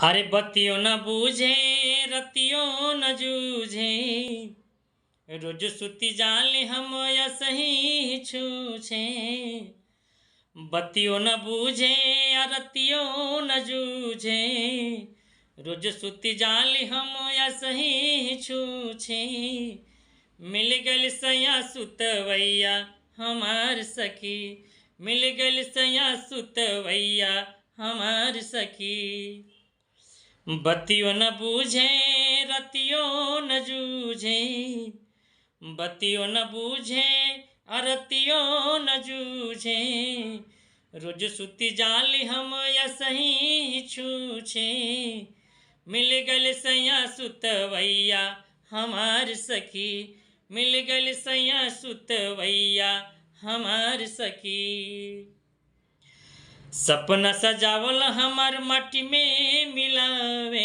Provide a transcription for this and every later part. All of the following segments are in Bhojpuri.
अरे बत्तियों न बूझे रतियों न जूझे, रोज सुती जाले हम सही छूछे। बत्तियों न बूझे रतियों न जूझे, रोज सुती जाले हम सही छूछे। मिल गल सया सुतवैया हमार सखी, मिल गल सया सुतवैया हमार सखी। बत्तियों न बूझे रतियों न जूझे, बत्तियों न बूझे रतियों न जूझे, रोज सुती जाली हम सही छूछे। मिल गल सैया सुतवैया हमार सखी, मिल गल सैया सुतवैया हमार सखी। सपना सजावल हमार माटी में मिलावे,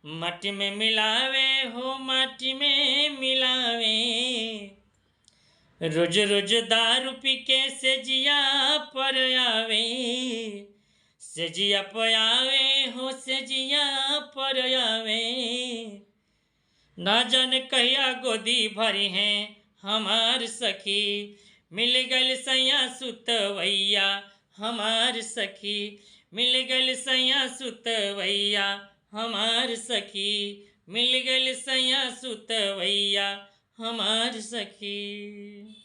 माटी में मिलावे हो माटी में मिलावे। रोज रोज दारू पी के सेजिया पर आवे, सेजिया पर आवे हो सेजिया पर आवे। ना जाने कहिया गोदी भरी है हमार सखी, मिल गल सैया सुतवैया हमार सखी, मिल गल सैया सुतवैया हमार सखी, मिल गल सैया सुतवैया हमार सखी।